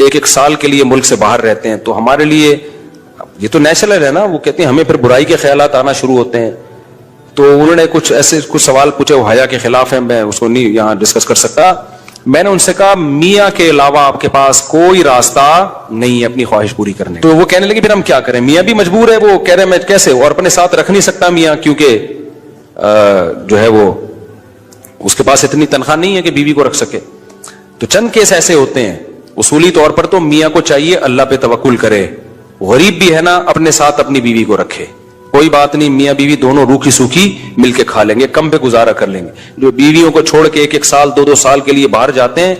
ایک ایک سال کے لیے ملک سے باہر رہتے ہیں, تو ہمارے لیے یہ تو نیچرل ہے نا. وہ کہتے ہیں ہمیں پھر برائی کے خیالات آنا شروع ہوتے ہیں. تو انہوں نے کچھ ایسے کچھ سوال پوچھے, وہ حیا کے خلاف ہیں, میں اس کو نہیں یہاں ڈسکس کر سکتا. میں نے ان سے کہا میاں کے علاوہ آپ کے پاس کوئی راستہ نہیں ہے اپنی خواہش پوری کرنے. تو وہ کہنے لگے پھر ہم کیا کریں, میاں بھی مجبور ہے. وہ کہہ رہے میں کیسے, اور اپنے ساتھ رکھ نہیں سکتا میاں, کیونکہ جو ہے وہ اس کے پاس اتنی تنخواہ نہیں ہے کہ بیوی کو رکھ سکے. تو چند کیس ایسے ہوتے ہیں. اصولی طور پر تو میاں کو چاہیے اللہ پہ توکل کرے. غریب بھی ہے نا, اپنے ساتھ اپنی بیوی کو رکھے. کوئی بات نہیں, میاں بیوی دونوں روکھی سوکھی مل کے کھا لیں گے, کم پہ گزارا کر لیں گے. جو بیویوں کو چھوڑ کے ایک ایک سال 2-2 سال کے لیے باہر جاتے ہیں,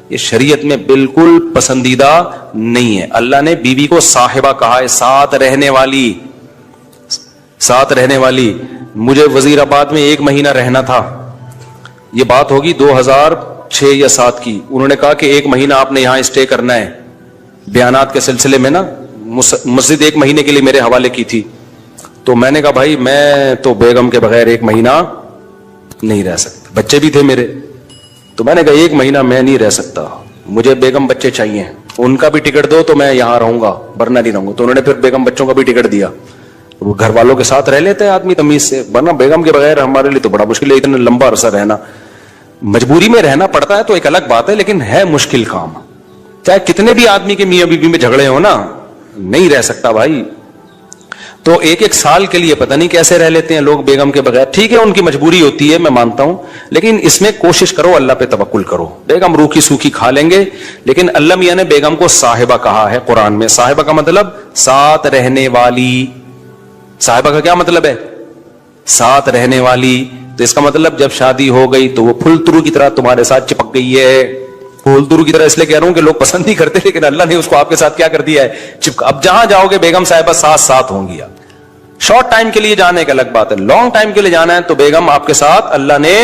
یہ شریعت میں بالکل پسندیدہ نہیں ہے. اللہ نے بیوی کو صاحبہ کہا ہے, ساتھ رہنے والی. ساتھ رہنے والی. مجھے وزیر آباد میں 1 مہینہ رہنا تھا. یہ بات ہوگی 2006 یا 2007 کی. انہوں نے کہا کہ 1 مہینہ آپ نے یہاں اسٹے کرنا ہے. بیانات کے سلسلے میں نا مسجد 1 مہینے کے لیے میرے حوالے کی تھی. تو میں نے کہا بھائی میں تو بیگم کے بغیر 1 مہینہ نہیں رہ سکتا. بچے بھی تھے میرے. تو میں نے کہا 1 مہینہ میں نہیں رہ سکتا, مجھے بیگم بچے چاہیے, ان کا بھی ٹکٹ دو تو میں یہاں رہوں گا, ورنہ نہیں رہوں گا. تو انہوں نے پھر بیگم بچوں کا بھی ٹکٹ دیا. وہ گھر والوں کے ساتھ رہ لیتے ہیں آدمی تمیز سے, ورنہ بیگم کے بغیر ہمارے لیے تو بڑا مشکل ہے اتنا لمبا عرصہ رہنا. مجبوری میں رہنا پڑتا ہے تو ایک الگ بات ہے, لیکن ہے مشکل کام. چاہے کتنے بھی آدمی کے میاں بیوی میں جھگڑے ہو نا, نہیں رہ سکتا بھائی. تو 1-1 سال کے لیے پتہ نہیں کیسے رہ لیتے ہیں لوگ بیگم کے بغیر. ٹھیک ہے ان کی مجبوری ہوتی ہے, میں مانتا ہوں, لیکن اس میں کوشش کرو اللہ پہ توکل کرو. بیگم روکھی سوکھی کھا لیں گے, لیکن اللہ میاں نے بیگم کو صاحبہ کہا ہے قرآن میں. صاحبہ کا مطلب ساتھ رہنے والی. صاحبہ کا کیا مطلب ہے؟ ساتھ رہنے والی. تو اس کا مطلب جب شادی ہو گئی تو وہ پھول ترو کی طرح تمہارے ساتھ چپک گئی ہے. پھول ترو کی طرح اس لیے کہہ رہا ہوں کہ لوگ پسند نہیں کرتے, لیکن اللہ نے اس کو آپ کے ساتھ کیا کر دیا ہے, چپکا. اب جہاں جاؤ گے بیگم صاحبہ ساتھ ہوں گی. شارٹ ٹائم کے لیے جانے کا الگ بات ہے, لانگ ٹائم کے لیے جانا ہے تو بیگم آپ کے ساتھ اللہ نے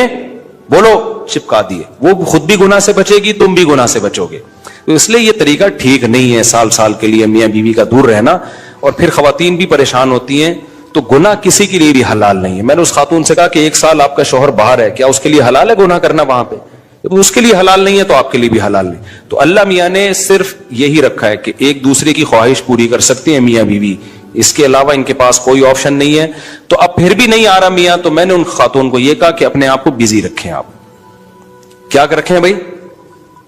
بولو چپکا دیے. وہ خود بھی گناہ سے بچے گی, تم بھی گناہ سے بچو گے. تو اس لیے یہ طریقہ ٹھیک نہیں ہے سال کے لیے میاں بیوی کا دور رہنا. اور پھر خواتین بھی پریشان ہوتی ہیں. تو گناہ کسی کے لیے بھی حلال نہیں ہے. میں نے اس خاتون سے کہا کہ 1 سال آپ کا شوہر باہر ہے, کیا اس کے لیے حلال ہے گناہ کرنا وہاں پہ؟ اس کے لیے حلال نہیں ہے تو آپ کے لیے بھی حلال نہیں. تو اللہ میاں نے صرف یہی رکھا ہے کہ ایک دوسرے کی خواہش پوری کر سکتے ہیں میاں بیوی, اس کے علاوہ ان کے پاس کوئی آپشن نہیں ہے. تو اب پھر بھی نہیں آ رہا میاں, تو میں نے ان خاتون کو یہ کہا کہ اپنے آپ کو بزی رکھیں. آپ کیا کر رکھیں بھائی,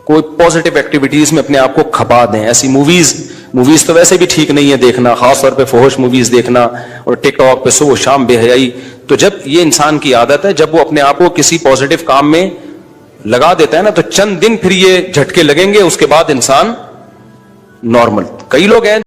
کوئی پازیٹیو ایکٹیویٹیز میں اپنے آپ کو کھپا دیں. ایسی موویز تو ویسے بھی ٹھیک نہیں ہے دیکھنا, خاص طور پہ فحش موویز دیکھنا, اور ٹک ٹاک پہ صبح شام بے حیائی. تو جب یہ انسان کی عادت ہے, جب وہ اپنے آپ کو کسی پازیٹیو کام میں لگا دیتا ہے نا, تو چند دن پھر یہ جھٹکے لگیں گے, اس کے بعد انسان نارمل. کئی لوگ ہیں